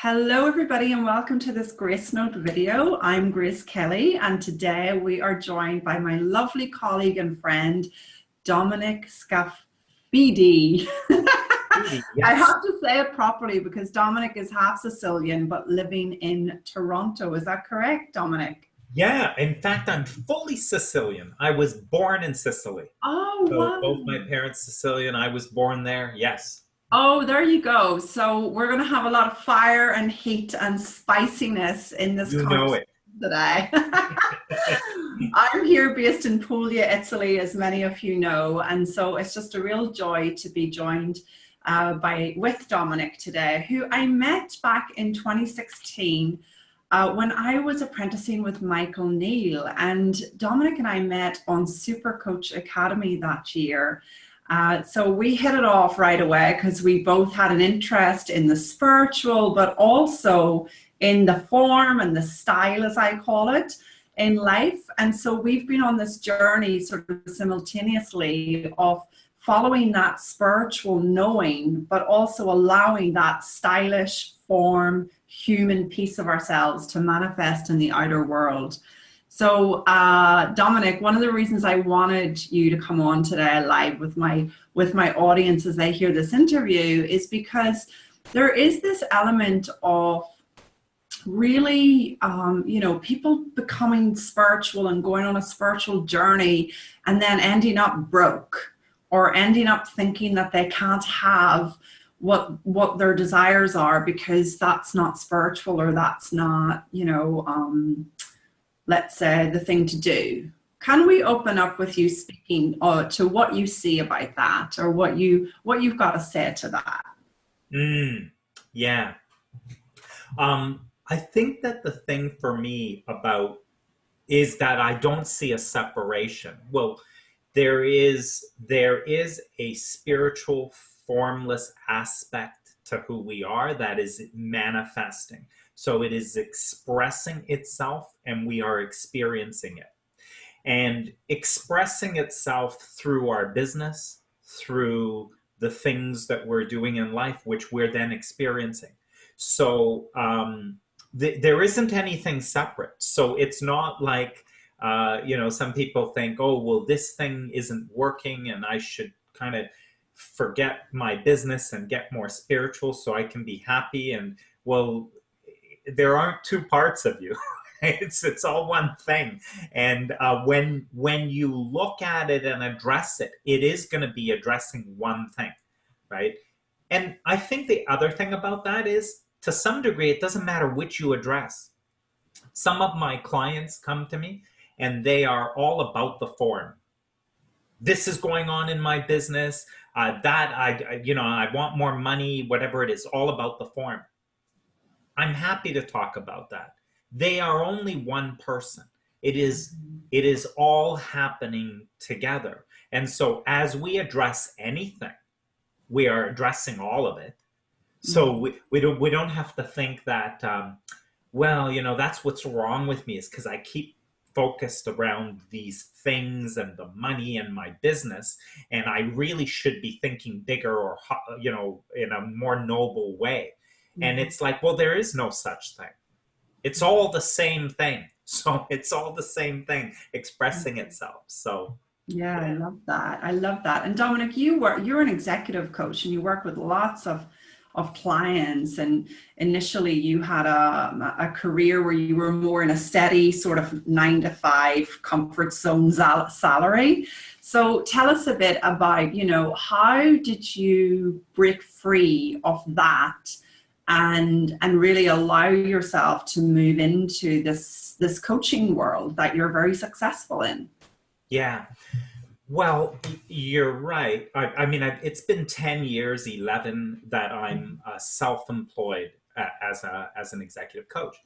Hello, everybody, and welcome to this Grace Note video. I'm Grace Kelly, and today we are joined by my lovely colleague and friend, Dominic Scafidi. I Yes. have to say it properly because Dominic is half Sicilian but living in Toronto. Is that correct, Dominic? Yeah. In fact, I'm fully Sicilian. I was born in Sicily. Oh, So wow. both my parents Sicilian. I was born there. Yes. Oh, there you go. So we're going to have a lot of fire and heat and spiciness in this You know conversation it. today. I'm here based in Puglia, Italy, as many of you know, and so it's just a real joy to be joined with Dominic today, who I met back in 2016 when I was apprenticing with Michael Neal, and Dominic and I met on Super Coach Academy that year. So we hit it off right away because we both had an interest in the spiritual, but also in the form and the style, as I call it, in life. And so we've been on this journey sort of simultaneously of following that spiritual knowing, but also allowing that stylish form, human piece of ourselves to manifest in the outer world. So, Dominic, one of the reasons I wanted you to come on today live with my audience as they hear this interview is because there is this element of really, people becoming spiritual and going on a spiritual journey and then ending up broke or ending up thinking that they can't have what their desires are because that's not spiritual or that's not, let's say, the thing to do. Can we open up with you speaking to what you see about that, or what you've got to say to that? Yeah. I think that the thing for me about is that I don't see a separation. Well, there is a spiritual formless aspect to who we are that is manifesting. So it is expressing itself and we are experiencing it. And expressing itself through our business, through the things that we're doing in life, which we're then experiencing. So there isn't anything separate. So it's not like, some people think, oh, well, this thing isn't working and I should kind of forget my business and get more spiritual so I can be happy. And well, there aren't two parts of you. It's all one thing. And when you look at it and address it, it is going to be addressing one thing, right? And I think the other thing about that is, to some degree, it doesn't matter which you address. Some of my clients come to me and they are all about the form. This is going on in my business. That I want more money, whatever it is, all about the form. I'm happy to talk about that. They are only one person. It is all happening together. And so as we address anything, we are addressing all of it. So we don't have to think that that's what's wrong with me, is because I keep focused around these things and the money and my business, and I really should be thinking bigger, or in a more noble way. And Mhm. it's like, well, there is no such thing. It's all the same thing. So it's all the same thing expressing itself. So Yeah, I yeah. love that. I love that. And Dominic, you're an executive coach and you work with lots of clients. And initially you had a career where you were more in a steady sort of 9 to 5 comfort zone salary. So tell us a bit about, how did you break free of that and really allow yourself to move into this coaching world that you're very successful in? Yeah. Well, you're right. I mean, it's been 10 years, 11, that I'm self-employed as an executive coach.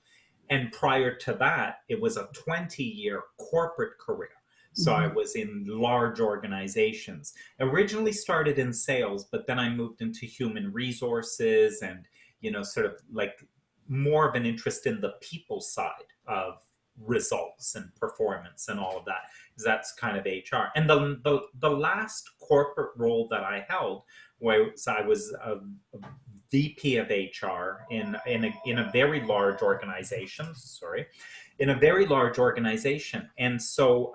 And prior to that, it was a 20-year corporate career. So I Mhm. was in large organizations. Originally started in sales, but then I moved into human resources and, sort of like more of an interest in the people side of results and performance and all of that, because that's kind of HR. And the last corporate role that I held was I was VP of HR in a very large organization. Sorry, in a very large organization, and so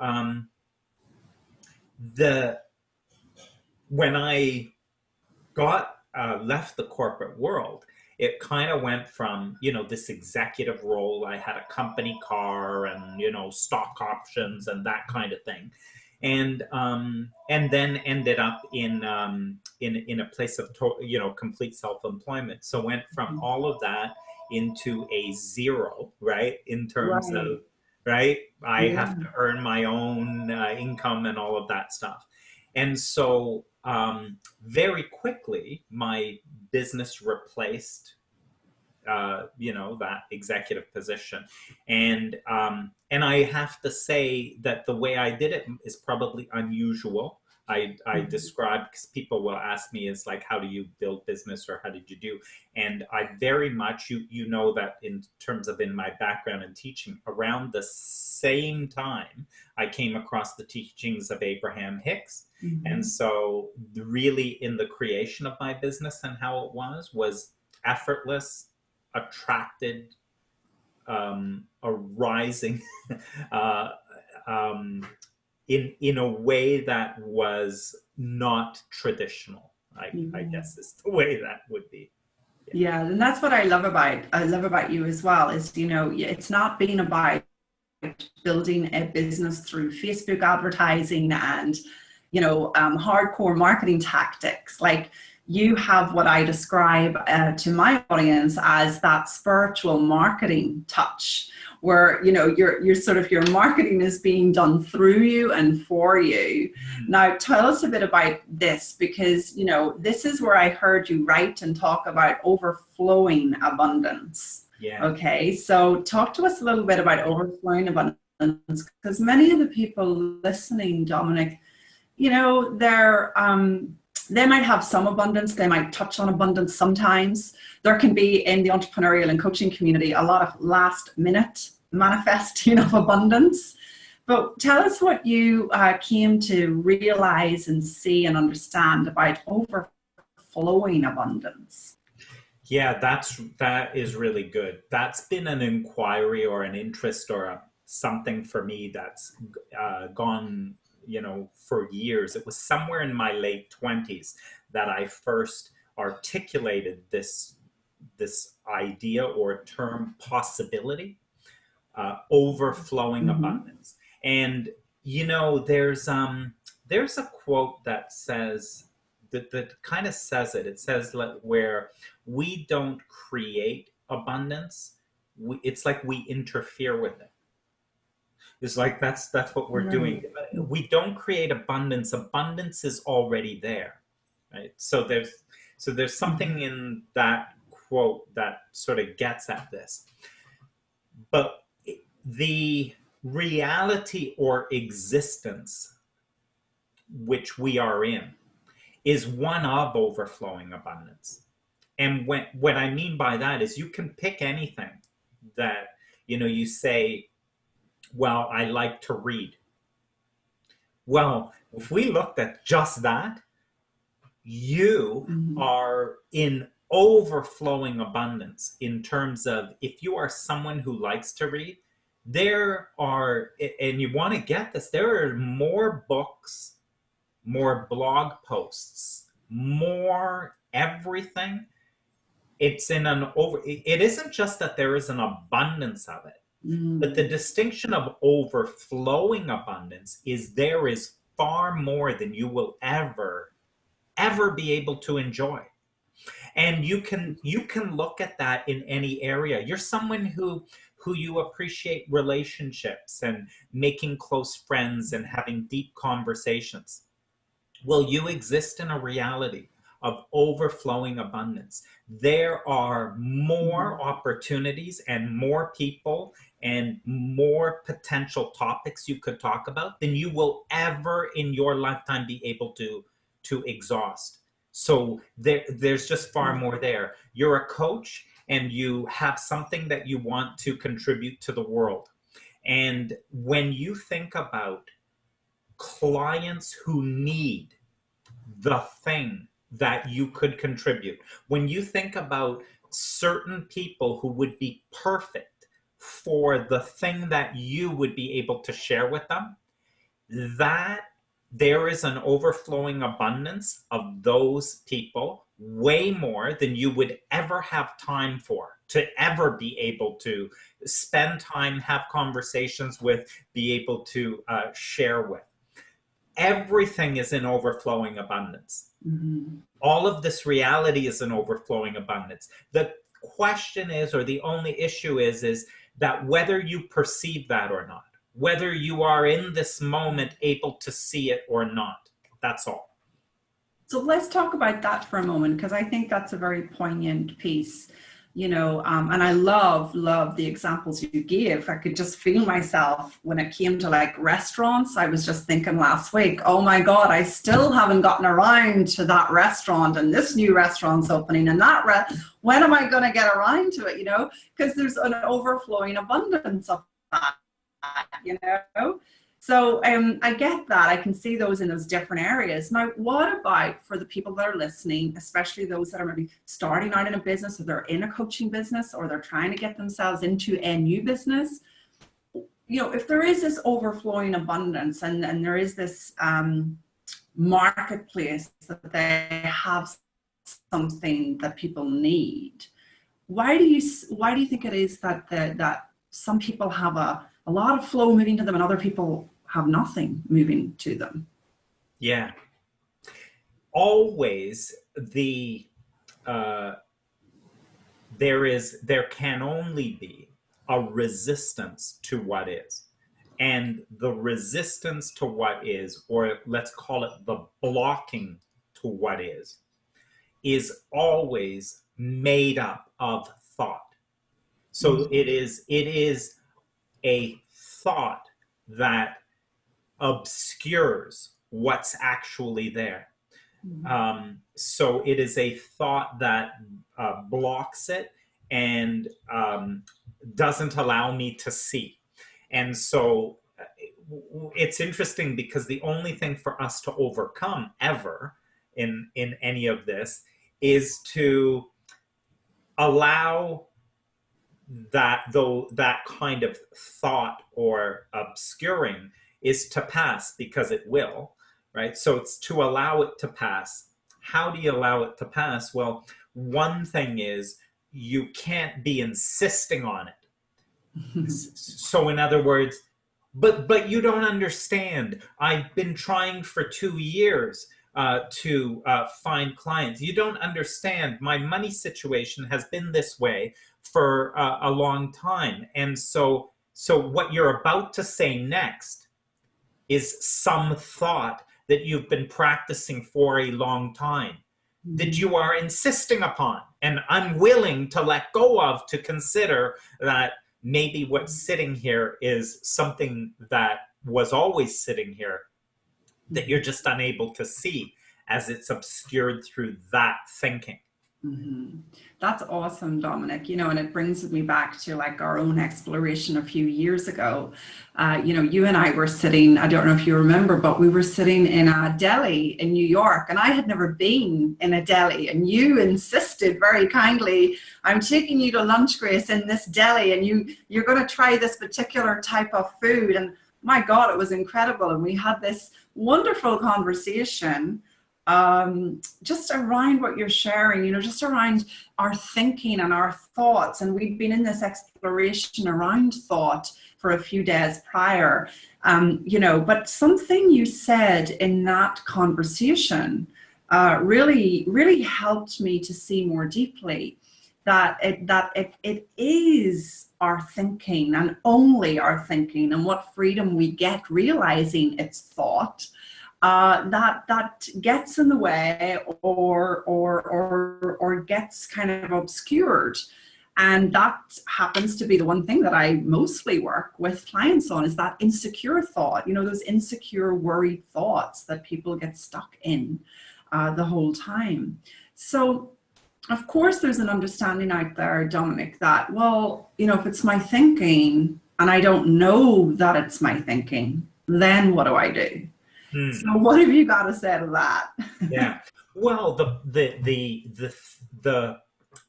when I got left the corporate world, it kind of went from, you know, this executive role. I had a company car and, you know, stock options and that kind of thing, and then ended up in a place of you know, complete self-employment. So went from all of that into a zero, right? In terms Right. of, right, I Yeah. have to earn my own income and all of that stuff, and so very quickly my business replaced you know, that executive position, and I have to say that the way I did it is probably unusual. I describe, because people will ask me, is like, how do you build business, or how did you do? And I very much, you know, that in terms of in my background in teaching, around the same time I came across the teachings of Abraham Hicks. And so really in the creation of my business and how it was effortless, attracted, arising in a way that was not traditional. I guess is the way that would be. Yeah, and that's what I love about you as well, is, you know, it's not been about building a business through Facebook advertising and, you know, hardcore marketing tactics. Like, you have what I describe to my audience as that spiritual marketing touch, where, you know, your sort of your marketing is being done through you and for you. Now, tell us a bit about this, because, you know, this is where I heard you write and talk about overflowing abundance. Yeah. Okay, so talk to us a little bit about overflowing abundance, because many of the people listening, Dominic, you know, they might have some abundance, they might touch on abundance sometimes. There can be, in the entrepreneurial and coaching community, a lot of last minute manifesting of abundance. But tell us what you came to realize and see and understand about overflowing abundance. Yeah, that is really good. That's been an inquiry or an interest or something for me that's gone, you know, for years. It was somewhere in my late 20s that I first articulated this idea or term, possibility, overflowing abundance. And, you know, there's a quote that says that kind of says it. It says, where we don't create abundance, it's like we interfere with it. It's like that's what we're doing. We don't create abundance. Abundance is already there, right? So there's something in that quote that sort of gets at this. But the reality or existence which we are in is one of overflowing abundance. And what I mean by that is, you can pick anything that, you know, you say, well, I like to read. Well, if we looked at just that, you are in overflowing abundance in terms of, if you are someone who likes to read, there are, and you want to get this, there are more books, more blog posts, more everything. It's in an it isn't just that there is an abundance of it, but the distinction of overflowing abundance is there is far more than you will ever be able to enjoy. And you can look at that in any area. You're someone who you appreciate relationships and making close friends and having deep conversations. Well, you exist in a reality of overflowing abundance. There are more opportunities and more people and more potential topics you could talk about than you will ever in your lifetime be able to exhaust. So there's just far more there. You're a coach and you have something that you want to contribute to the world. And when you think about clients who need the thing that you could contribute. When you think about certain people who would be perfect for the thing that you would be able to share with them, that there is an overflowing abundance of those people, way more than you would ever have time for, to ever be able to spend time, have conversations with, be able to share with. Everything is in overflowing abundance. Mm-hmm. All of this reality is in overflowing abundance. The question is, or the only issue is that whether you perceive that or not, whether you are in this moment able to see it or not. That's all. So let's talk about that for a moment, because I think that's a very poignant piece, you know, and I love the examples you gave. I could just feel myself when it came to like restaurants. I was just thinking last week, oh my God, I still haven't gotten around to that restaurant, and this new restaurant's opening, and when am I going to get around to it, you know, because there's an overflowing abundance of that, you know. So I get that. I can see those in those different areas. Now, what about for the people that are listening, especially those that are maybe starting out in a business, or they're in a coaching business, or they're trying to get themselves into a new business? You know, if there is this overflowing abundance and there is this marketplace that they have something that people need, why do you think it is that that some people have a lot of flow moving to them and other people have nothing moving to them? Yeah. Always there can only be a resistance to what is. And the resistance to what is, or let's call it the blocking to what is always made up of thought. So it is a thought that obscures what's actually there. So it is a thought that blocks it and doesn't allow me to see. And so it's interesting, because the only thing for us to overcome ever in any of this is to allow that kind of thought or obscuring is to pass, because it will, right? So it's to allow it to pass. How do you allow it to pass? Well, one thing is you can't be insisting on it. So in other words, but you don't understand. I've been trying for 2 years to find clients. You don't understand. My money situation has been this way for a long time. And so what you're about to say next is some thought that you've been practicing for a long time, that you are insisting upon and unwilling to let go of, to consider that maybe what's sitting here is something that was always sitting here, that you're just unable to see as it's obscured through that thinking. Mm-hmm. That's awesome, Dominic. You know, and it brings me back to like our own exploration a few years ago. You know, you and I were sitting, I don't know if you remember, but we were sitting in a deli in New York, and I had never been in a deli, and you insisted very kindly, I'm taking you to lunch, Grace, in this deli, and you're going to try this particular type of food. And my God, it was incredible. And we had this wonderful conversation just around what you're sharing, you know, just around our thinking and our thoughts. And we'd been in this exploration around thought for a few days prior, you know, but something you said in that conversation really helped me to see more deeply that it is our thinking, and only our thinking, and what freedom we get realizing it's thought that gets in the way or gets kind of obscured. And that happens to be the one thing that I mostly work with clients on, is that insecure thought, you know, those insecure, worried thoughts that people get stuck in the whole time. So of course there's an understanding out there, Dominic, that, well, you know, if it's my thinking and I don't know that it's my thinking, then what do I do? Hmm. So what have you got to say to that? Yeah. Well, the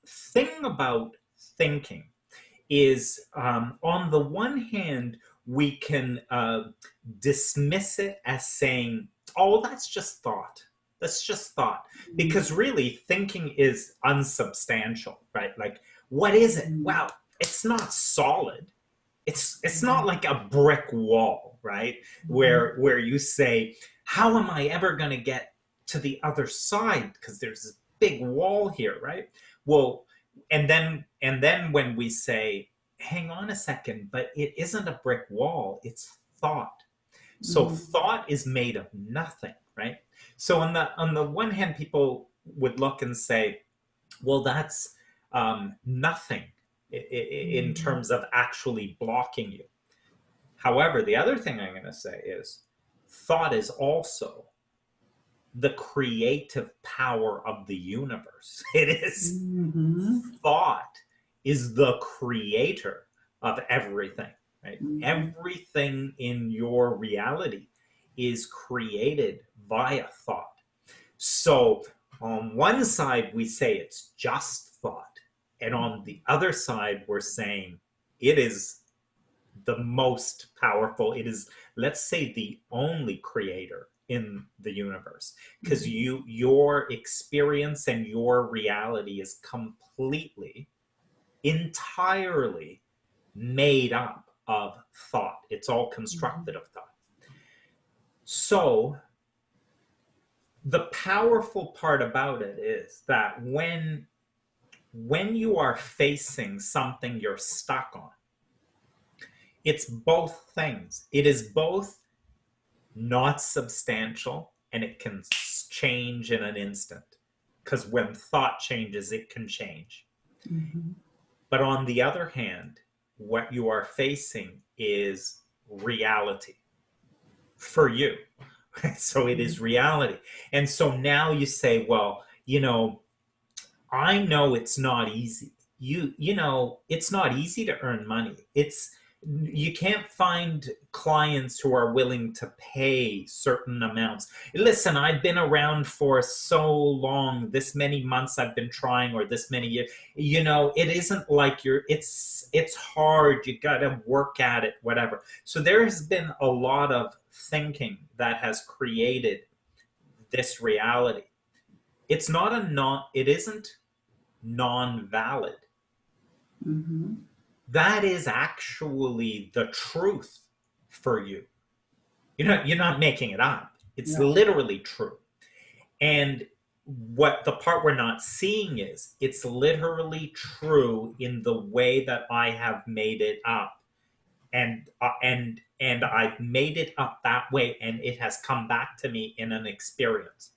thing about thinking is, on the one hand, we can dismiss it as saying, "Oh, that's just thought. That's just thought," because really, thinking is unsubstantial, right? Like, what is it? Well, it's not solid. It's not like a brick wall, right? Where you say, how am I ever going to get to the other side, because there's this big wall here, right? Well, and then when we say, hang on a second, but it isn't a brick wall, it's thought. So thought is made of nothing, right? So on the one hand, people would look and say, well, that's nothing in terms of actually blocking you. However, the other thing I'm going to say is thought is also the creative power of the universe. It is thought is the creator of everything, right? Everything in your reality is created via thought. So on one side, we say it's just thought. And on the other side, we're saying it is the most powerful. It is, let's say, the only creator in the universe, because your experience and your reality is completely, entirely made up of thought. It's all constructed of thought. So the powerful part about it is that when you are facing something you're stuck on, it's both things. It is both not substantial, and it can change in an instant, because when thought changes, it can change. But on the other hand, what you are facing is reality for you. So it is reality. And so now you say, well, I know it's not easy. It's not easy to earn money. You can't find clients who are willing to pay certain amounts. Listen, I've been around for so long, this many months I've been trying, or this many years. It isn't like it's hard. You got to work at it, whatever. So there has been a lot of thinking that has created this reality. It isn't non-valid. That is actually the truth for you. You're not making it up. It's literally true. And what the part we're not seeing is, it's literally true in the way that I have made it up. And I've made it up that way, and it has come back to me in an experience.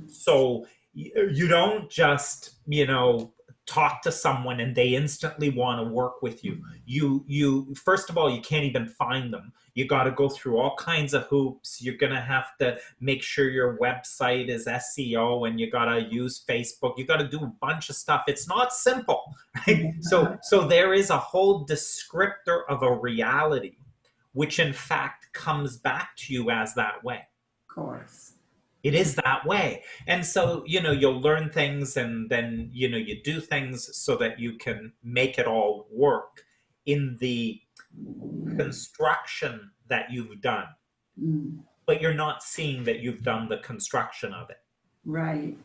So you don't just, talk to someone and they instantly want to work with you. You first of all, you can't even find them. You got to go through all kinds of hoops. You're going to have to make sure your website is SEO, and you got to use Facebook. You got to do a bunch of stuff. It's not simple, right? So there is a whole descriptor of a reality, which in fact comes back to you as that way. Of course. It is that way. And so, you'll learn things, and then, you do things so that you can make it all work in the construction that you've done. But you're not seeing that you've done the construction of it. Right.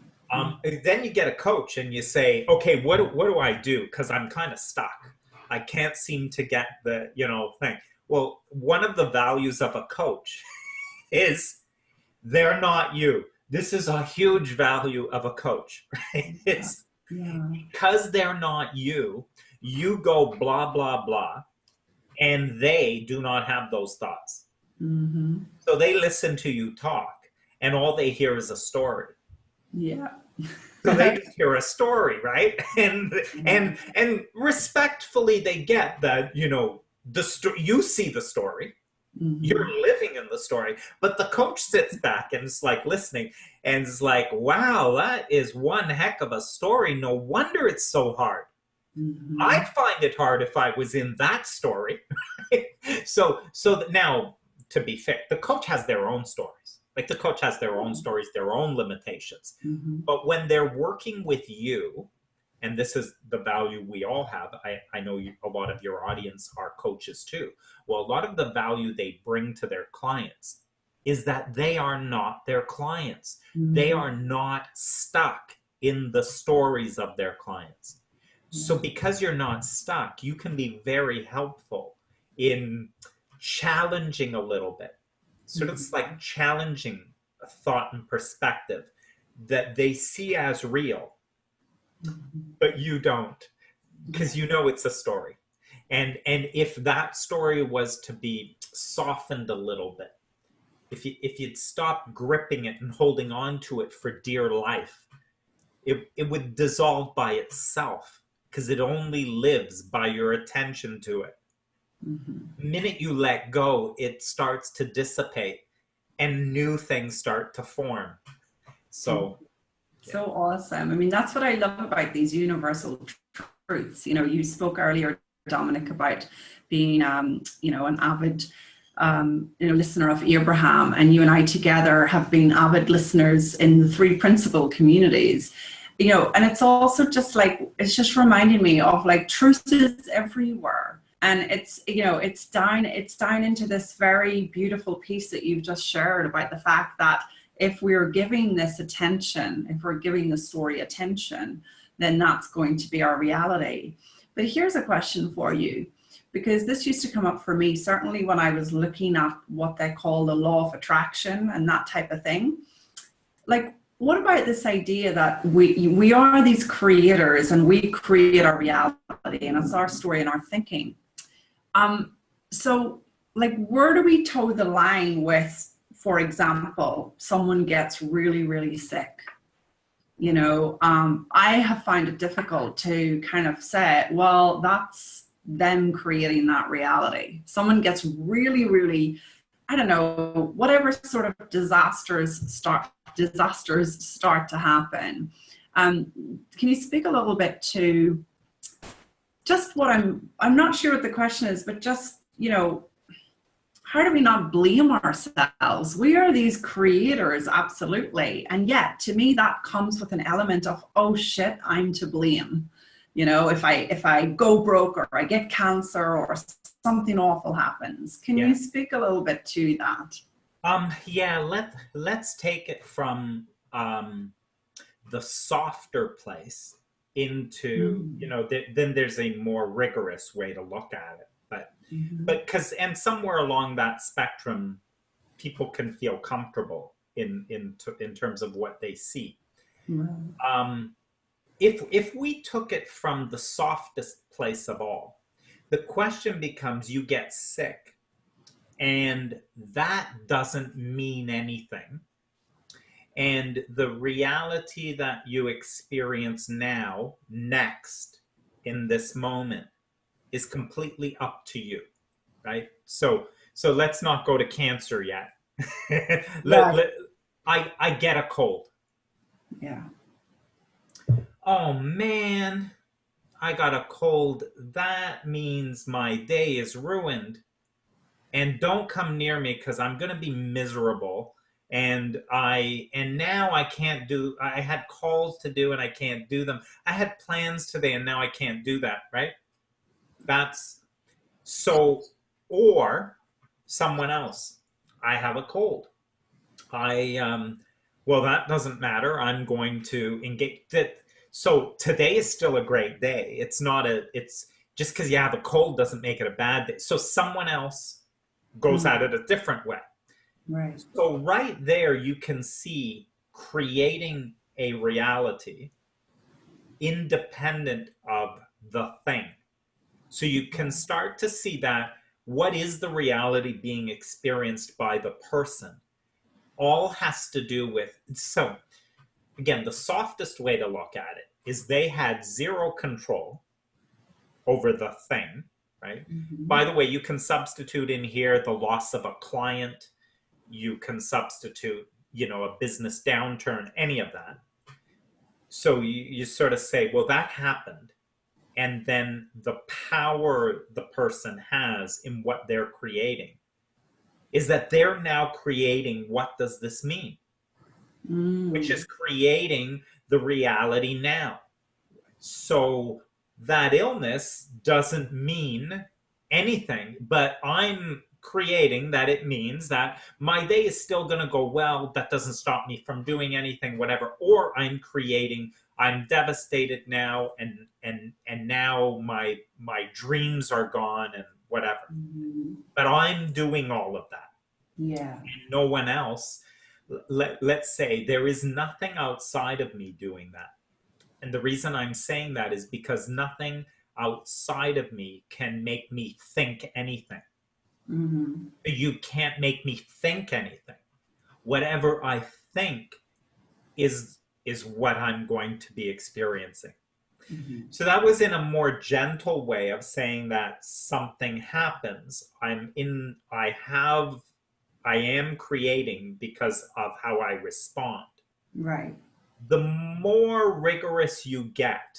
Then you get a coach and you say, okay, what do I do? Because I'm kind of stuck. I can't seem to get the, thing. Well, one of the values of a coach is, they're not you. This is a huge value of a coach, right? It's because they're not you, you go blah, blah, blah, and they do not have those thoughts. So they listen to you talk, and all they hear is a story. So they just hear a story, right? And respectfully, they get that, you see the story. You're living in the story, but the coach sits back and is like listening, and is like, wow, that is one heck of a story. No wonder it's so hard. I'd find it hard if I was in that story. So now to be fair. The coach has their own stories. Like the coach has their own stories, their own limitations. But when they're working with you, and this is the value we all have. I know a lot of your audience are coaches too. Well, a lot of the value they bring to their clients is that they are not their clients. They are not stuck in the stories of their clients. So because you're not stuck, you can be very helpful in challenging a little bit. Sort of like challenging a thought and perspective that they see as real, but you don't, because you know it's a story. And if that story was to be softened a little bit, if you'd stop gripping it and holding on to it for dear life, it would dissolve by itself, because it only lives by your attention to it. The minute you let go, it starts to dissipate and new things start to form. So awesome. I mean, that's what I love about these universal truths. You know, you spoke earlier, Dominic, about being, you know, an avid, you know, listener of Abraham, and you and I together have been avid listeners in the three principal communities. You know, and it's also just like, it's just reminding me of like truth is everywhere. And it's, you know, it's down into this very beautiful piece that you've just shared about the fact that if we're giving this attention, if we're giving the story attention, then that's going to be our reality. But here's a question for you, because this used to come up for me, certainly when I was looking at what they call the law of attraction and that type of thing. Like, what about this idea that we are these creators and we create our reality, and it's our story and our thinking? So like, where do we toe the line with, for example, someone gets really, really sick? You know, I have found it difficult to kind of say, well, that's them creating that reality. Someone gets really, really, I don't know, whatever sort of disasters start to happen. Can you speak a little bit to just what I'm not sure what the question is, but just, you know, how do we not blame ourselves? We are these creators, absolutely. And yet, to me, that comes with an element of, oh shit, I'm to blame. You know, if I go broke or I get cancer or something awful happens. Can you speak a little bit to that? Yeah, let's take it from the softer place into, you know, then there's a more rigorous way to look at it. But because, and somewhere along that spectrum, people can feel comfortable in terms of what they see. If we took it from the softest place of all, the question becomes, you get sick, and that doesn't mean anything. And the reality that you experience now, next, in this moment, is completely up to you, right? So let's not go to cancer yet. I get a cold. Yeah. Oh man, I got a cold. That means my day is ruined. And don't come near me because I'm going to be miserable. And now I can't do, I had calls to do and I can't do them. I had plans today and now I can't do that, right? That's so, or someone else, I have a cold. Well, that doesn't matter. I'm going to engage that. So today is still a great day. It's just because you have a cold doesn't make it a bad day. So someone else goes at it a different way. Right. So right there, you can see creating a reality independent of the thing. So you can start to see that what is the reality being experienced by the person all has to do with, so again, the softest way to look at it is they had zero control over the thing, right? By the way, you can substitute in here the loss of a client. You can substitute, you know, a business downturn, any of that. So you sort of say, well, that happened. And then the power the person has in what they're creating is that they're now creating what does this mean, which is creating the reality now. So that illness doesn't mean anything, but I'm creating that it means that my day is still going to go well. That doesn't stop me from doing anything, whatever. Or I'm creating, I'm devastated now, and now my dreams are gone and whatever. But I'm doing all of that. Yeah. And no one else. Let's say there is nothing outside of me doing that. And the reason I'm saying that is because nothing outside of me can make me think anything. You can't make me think anything. Whatever I think is what I'm going to be experiencing. So that was in a more gentle way of saying that something happens. I am creating because of how I respond. Right. The more rigorous you get,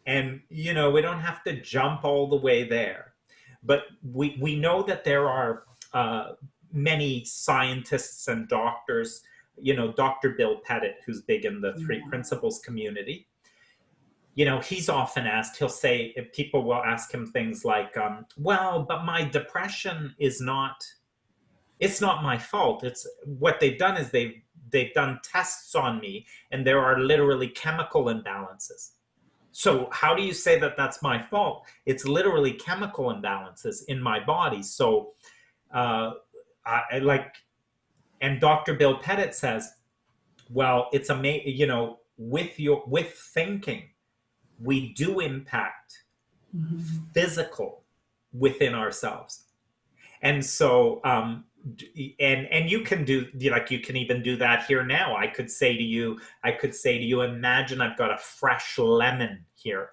and we don't have to jump all the way there, but we know that there are many scientists and doctors, Dr. Bill Pettit, who's big in the Three Principles community. He's often asked, he'll say, if people will ask him things like, well, but my depression it's not my fault. It's what they've done is they've done tests on me, and there are literally chemical imbalances. So how do you say that that's my fault? It's literally chemical imbalances in my body. So and Dr. Bill Pettit says, well, it's amazing, with thinking, we do impact physical within ourselves. And so, and you can do, you can even do that here now. I could say to you, imagine I've got a fresh lemon here,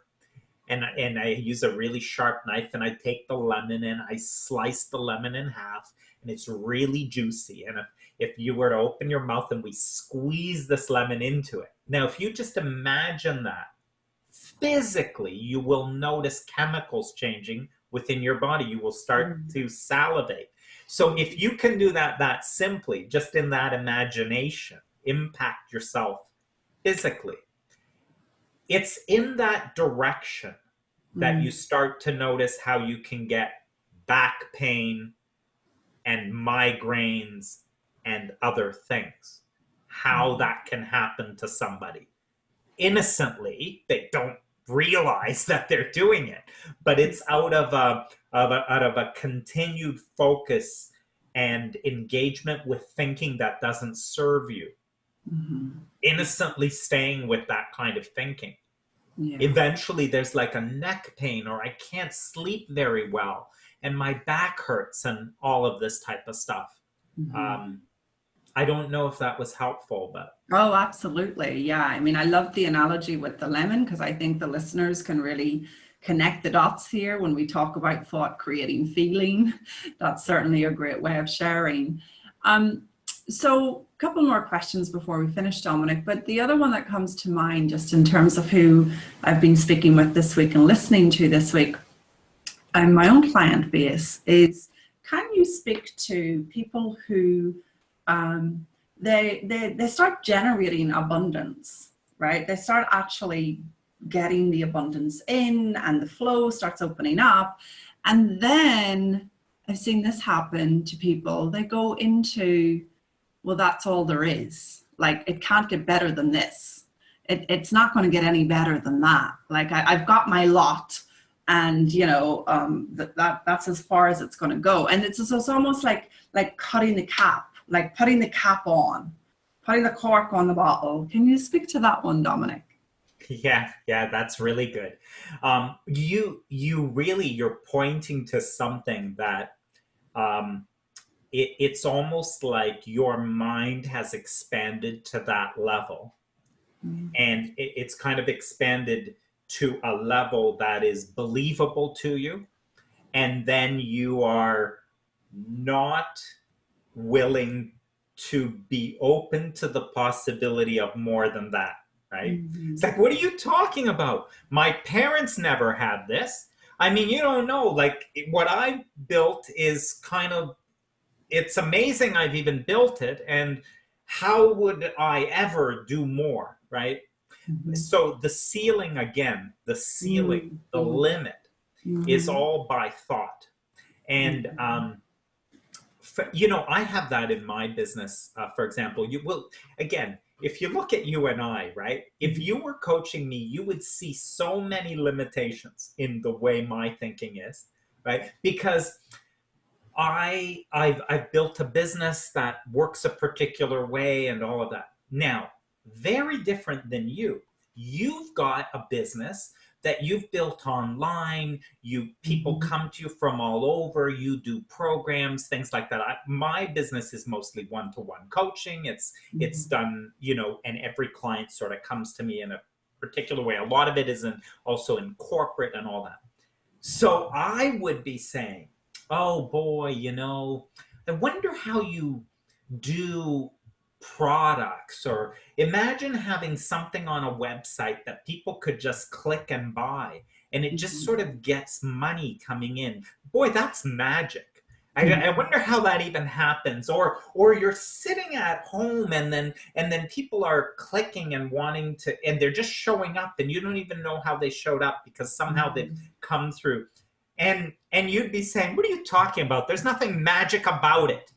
and I use a really sharp knife, and I take the lemon and I slice the lemon in half, and it's really juicy. And if you were to open your mouth and we squeeze this lemon into it, now if you just imagine that physically, you will notice chemicals changing within your body. You will start to salivate. So if you can do that simply, just in that imagination, impact yourself physically, it's in that direction that you start to notice how you can get back pain and migraines and other things, how that can happen to somebody. Innocently, they don't realize that they're doing it, but it's out of a continued focus and engagement with thinking that doesn't serve you. Innocently staying with that kind of thinking. Eventually there's like a neck pain, or I can't sleep very well, and my back hurts, and all of this type of stuff. I don't know if that was helpful, but. Oh, absolutely. Yeah. I mean, I love the analogy with the lemon, because I think the listeners can really connect the dots here when we talk about thought creating feeling. That's certainly a great way of sharing. So a couple more questions before we finish, Dominic, but the other one that comes to mind, just in terms of who I've been speaking with this week and listening to this week, and my own client base, is, can you speak to people who they start generating abundance, right? They start actually getting the abundance in, and the flow starts opening up. And then I've seen this happen to people. They go into, well, that's all there is. Like, it can't get better than this. It's not going to get any better than that. Like, I've got my lot, and that's as far as it's going to go. And it's almost like cutting the cap. Like putting the cap on, putting the cork on the bottle. Can you speak to that one, Dominic? Yeah, that's really good. You're pointing to something that it's almost like your mind has expanded to that level, and it's kind of expanded to a level that is believable to you, and then you are not willing to be open to the possibility of more than that, right? It's like, what are you talking about? My parents never had this. I mean, you don't know, like, what I built is kind of, it's amazing I've even built it, and how would I ever do more, right? So the ceiling, again, the ceiling, the limit is all by thought. And you know, I have that in my business. For example, you will, again, if you look at you and I, right? If you were coaching me, you would see so many limitations in the way my thinking is, right? Because I've built a business that works a particular way and all of that. Now, very different than you. You've got a business that you've built online. People come to you from all over. You do programs, things like that. My business is mostly one-to-one coaching. It's done, you know, and every client sort of comes to me in a particular way. A lot of it is also in corporate and all that. So I would be saying, oh boy, you know, I wonder how you do products, or imagine having something on a website that people could just click and buy, and it just sort of gets money coming in. Boy, that's magic. I wonder how that even happens. Or you're sitting at home, and then people are clicking and wanting to, and they're just showing up, and you don't even know how they showed up because somehow they've come through. And you'd be saying, what are you talking about? There's nothing magic about it.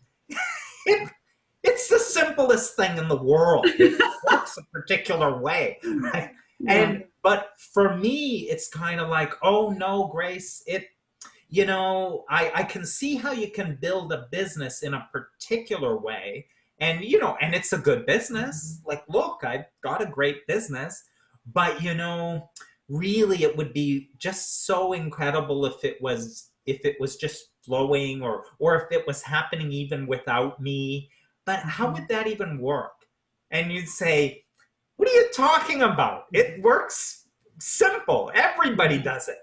It's the simplest thing in the world. It works a particular way. Right? Yeah. But for me, it's kind of like, oh no, Grace, you know, I can see how you can build a business in a particular way. And, you know, and it's a good business. Like, look, I've got a great business, but, you know, really it would be just so incredible if it was just flowing, or if it was happening even without me. But how would that even work? And you'd say, what are you talking about? It works simple. Everybody does it.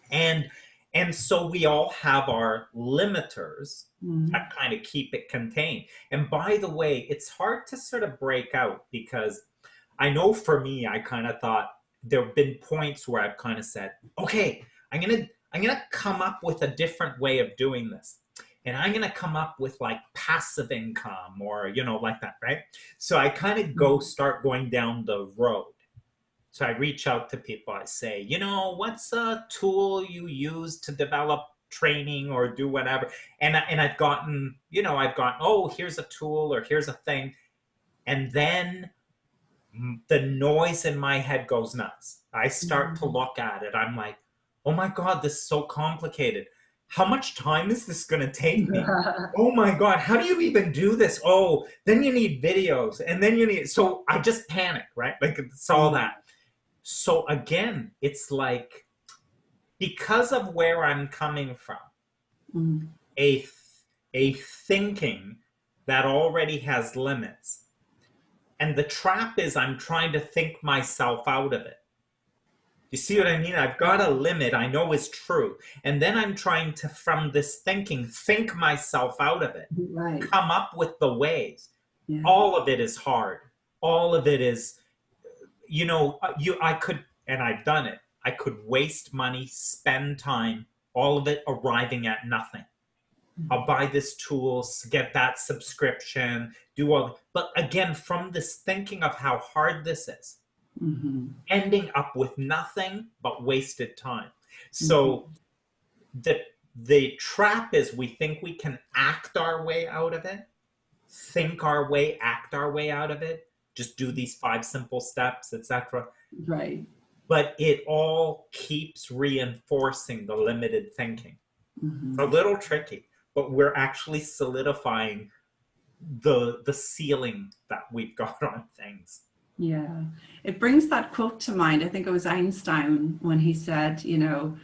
And so we all have our limiters that kind of keep it contained. And by the way, it's hard to sort of break out, because I know for me, I kind of thought there have been points where I've kind of said, okay, I'm gonna come up with a different way of doing this. And I'm going to come up with like passive income, or, you know, like that, right? So I kind of start going down the road. So I reach out to people. I say, you know, what's a tool you use to develop training or do whatever? And I've gotten, oh, here's a tool, or here's a thing. And then the noise in my head goes nuts. I start to look at it. I'm like, oh my God, this is so complicated. How much time is this going to take me? Oh my God, how do you even do this? Oh, then you need videos, and then you need, so I just panic, right? Like, it's all that. So again, it's like, because of where I'm coming from, a thinking that already has limits. And the trap is I'm trying to think myself out of it. You see what I mean? I've got a limit I know is true. And then I'm trying to, from this thinking, think myself out of it. Right. Come up with the ways. Yeah. All of it is hard. All of it is, you know, I could, and I've done it. I could waste money, spend time, all of it arriving at nothing. I'll buy this tool, get that subscription, do all, but again, from this thinking of how hard this is. Ending up with nothing but wasted time. So the trap is, we think we can act our way out of it, think our way, act our way out of it, just do these 5 simple steps, etc. Right. But it all keeps reinforcing the limited thinking. It's a little tricky, but we're actually solidifying the ceiling that we've got on things. Yeah, it brings that quote to mind. I think it was Einstein when he said, you know,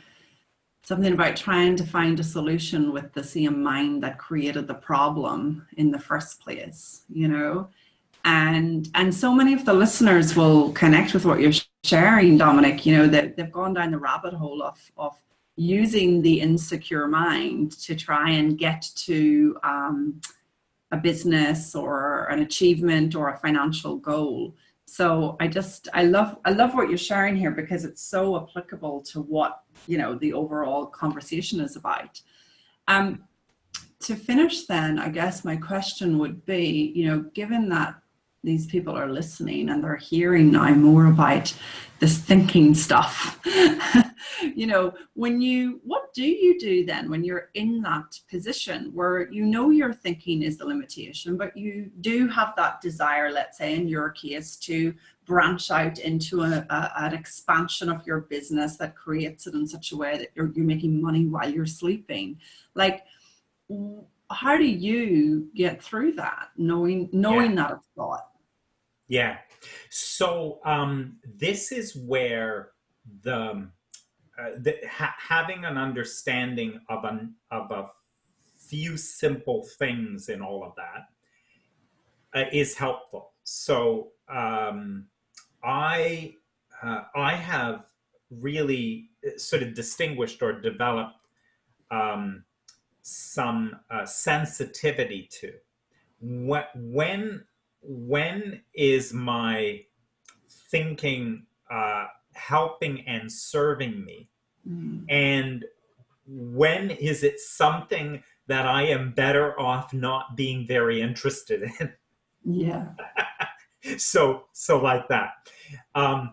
something about trying to find a solution with the same mind that created the problem in the first place, you know. And so many of the listeners will connect with what you're sharing, Dominic. You know, that they've gone down the rabbit hole of using the insecure mind to try and get to a business or an achievement or a financial goal. So I love what you're sharing here, because it's so applicable to what, you know, the overall conversation is about. To finish then, I guess my question would be, given that these people are listening and they're hearing now more about this thinking stuff, what do you do then when you're in that position where your thinking is the limitation, but you do have that desire, let's say in your case, to branch out into an expansion of your business that creates it in such a way that you're making money while you're sleeping. Like, how do you get through that, knowing that it's thought? Yeah. So this is where having an understanding of a few simple things in all of that is helpful. So I have really sort of distinguished or developed some sensitivity to when is my thinking helping and serving me, and when is it something that I am better off not being very interested in. Yeah. So like that, and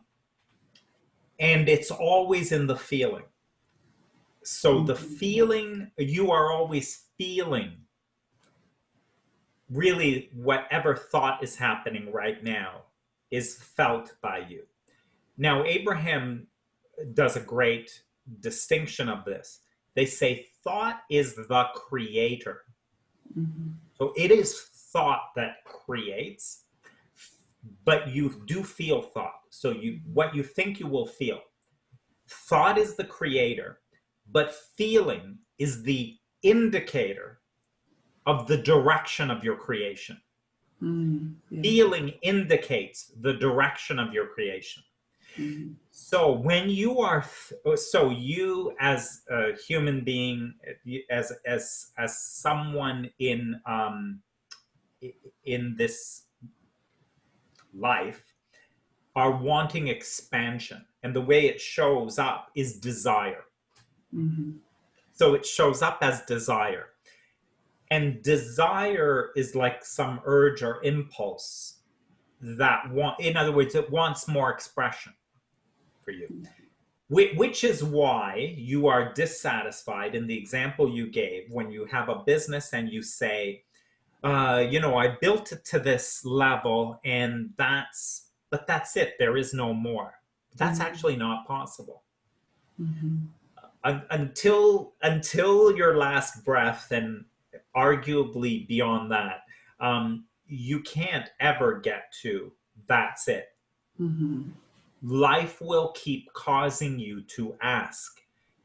it's always in the feeling. So the feeling, you are always feeling really whatever thought is happening right now is felt by you. Now, Abraham does a great distinction of this. They say thought is the creator. So it is thought that creates, but you do feel thought. So what you think you will feel. Thought is the creator, but feeling is the indicator of the direction of your creation. Feeling indicates the direction of your creation. So when you are, you as a human being, as someone in this life, are wanting expansion, and the way it shows up is desire. So it shows up as desire. And desire is like some urge or impulse that in other words, it wants more expression for you, which is why you are dissatisfied in the example you gave when you have a business and you say, I built it to this level and that's it. There is no more. That's actually not possible. Until your last breath, and arguably beyond that, you can't ever get to that's it. Life will keep causing you to ask.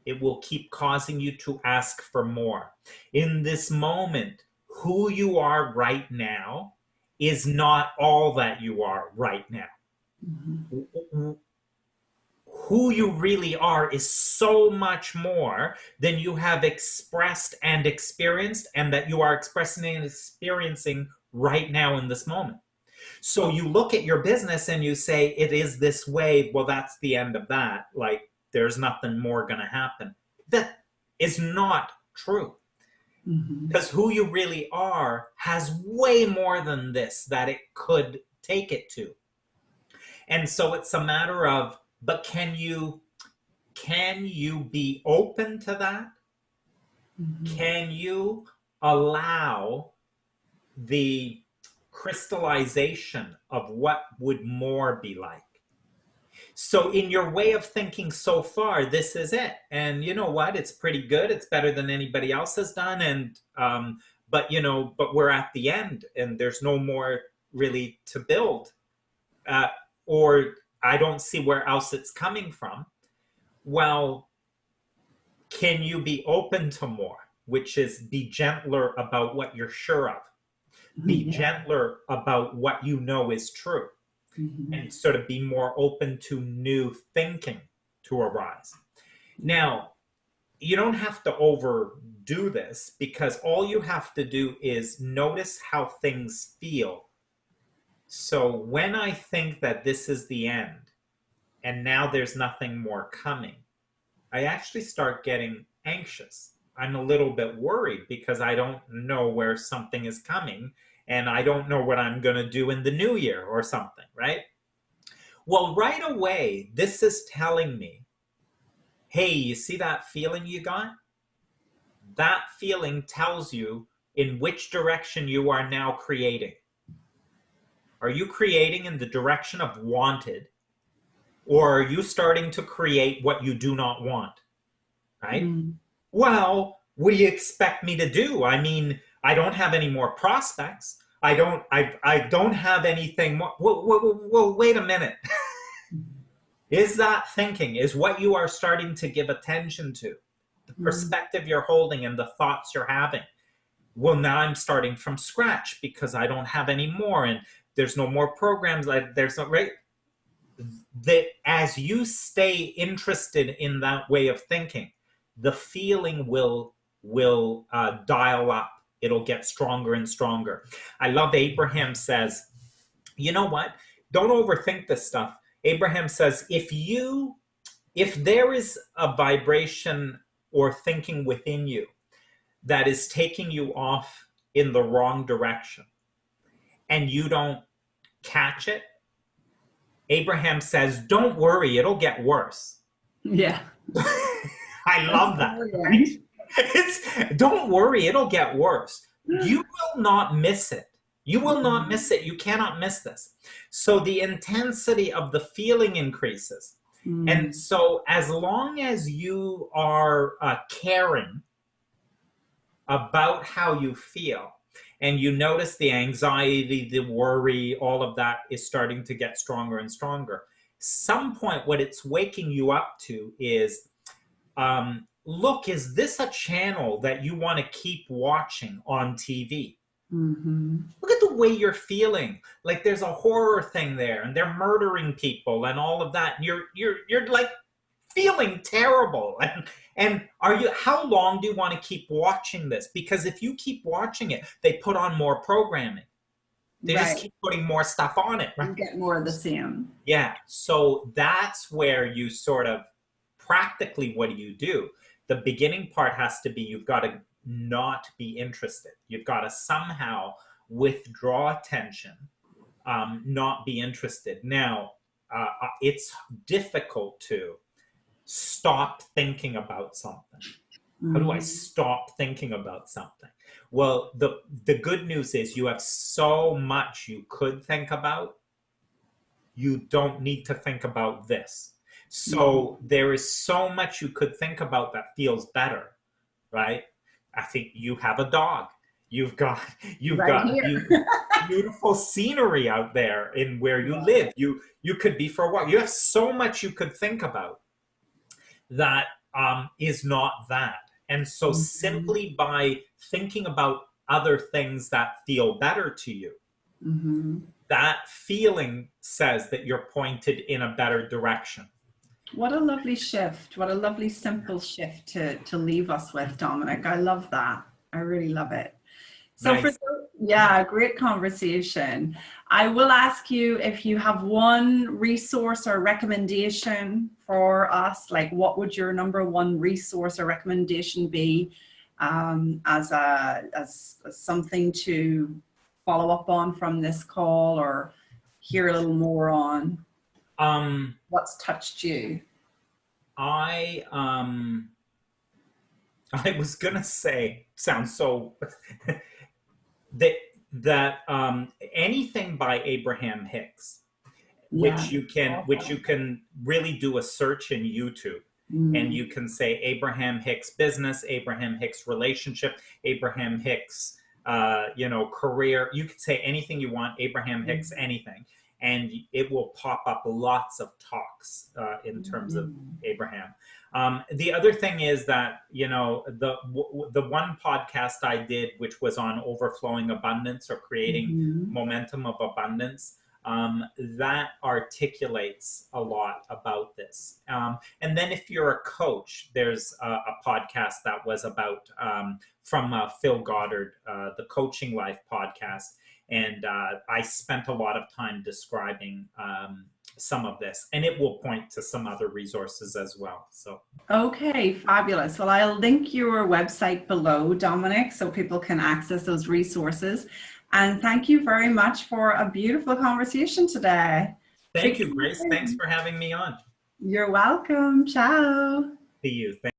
It will keep causing you to ask for more. In this moment, who you are right now is not all that you are right now. Who you really are is so much more than you have expressed and experienced, and that you are expressing and experiencing right now in this moment. So you look at your business and you say, it is this way. Well, that's the end of that. Like, there's nothing more going to happen. That is not true. Because who you really are has way more than this that it could take it to. And so it's a matter of, but can you be open to that? Can you allow the crystallization of what would more be like? So in your way of thinking so far, this is it. And you know what? It's pretty good. It's better than anybody else has done. And but we're at the end and there's no more really to build. Or I don't see where else it's coming from. Well, can you be open to more? Which is, be gentler about what you're sure of. Be gentler about what you know is true. And sort of be more open to new thinking to arise. Now, you don't have to overdo this, because all you have to do is notice how things feel. So when I think that this is the end and now there's nothing more coming, I actually start getting anxious. I'm a little bit worried because I don't know where something is coming and I don't know what I'm going to do in the new year or something, right? Well, right away, this is telling me, hey, you see that feeling you got? That feeling tells you in which direction you are now creating. Are you creating in the direction of wanted, or are you starting to create what you do not want? Right? Well, what do you expect me to do? I mean, I don't have any more prospects. I don't have anything more. Well, wait a minute. Is that thinking, is what you are starting to give attention to, the perspective you're holding and the thoughts you're having? Well, now I'm starting from scratch because I don't have any more and there's no more programs. There's no, right? That as you stay interested in that way of thinking, the feeling will dial up. It'll get stronger and stronger. I love Abraham says, you know what? Don't overthink this stuff. Abraham says, if there is a vibration or thinking within you that is taking you off in the wrong direction and you don't catch it, Abraham says, don't worry, it'll get worse. Yeah. I love that. Right? Don't worry, it'll get worse. You will not miss it. You will not miss it. You cannot miss this. So the intensity of the feeling increases. And so as long as you are caring about how you feel, and you notice the anxiety, the worry, all of that is starting to get stronger and stronger, some point what it's waking you up to is, look, is this a channel that you want to keep watching on TV? Look at the way you're feeling. Like there's a horror thing there and they're murdering people and all of that. And you're like feeling terrible. And how long do you want to keep watching this? Because if you keep watching it, they put on more programming. They just keep putting more stuff on it. Right? You get more of the same. Yeah. So that's where you sort of practically, what do? The beginning part has to be, you've got to not be interested. You've got to somehow withdraw attention, not be interested. Now, it's difficult to stop thinking about something. How do I stop thinking about something? Well, the good news is you have so much you could think about. You don't need to think about this. So there is so much you could think about that feels better, right? I think you have a dog. You've got beautiful scenery out there in where you live. You could be for a walk. You have so much you could think about that is not that. And so simply by thinking about other things that feel better to you, that feeling says that you're pointed in a better direction. What a lovely shift. What a lovely, simple shift to leave us with, Dominic. I love that. I really love it. So Nice. great conversation. I will ask you if you have one resource or recommendation for us, like what would your number one resource or recommendation be as something to follow up on from this call or hear a little more on? What's touched you? I was gonna say, sounds so that anything by Abraham Hicks, which you can really do a search in YouTube, and you can say Abraham Hicks business, Abraham Hicks relationship, Abraham Hicks career. You could say anything you want, Abraham Hicks anything, and it will pop up lots of talks in terms of Abraham. The other thing is that, the one podcast I did, which was on overflowing abundance or creating momentum of abundance, that articulates a lot about this. And then if you're a coach, there's a podcast that was about, from Phil Goddard, the Coaching Life podcast. And I spent a lot of time describing some of this, and it will point to some other resources as well. So Okay, fabulous. Well, I'll link your website below, Dominic, so people can access those resources. And thank you very much for a beautiful conversation today. thank you, Grace. Thanks for having me on. You're welcome. Ciao. See you.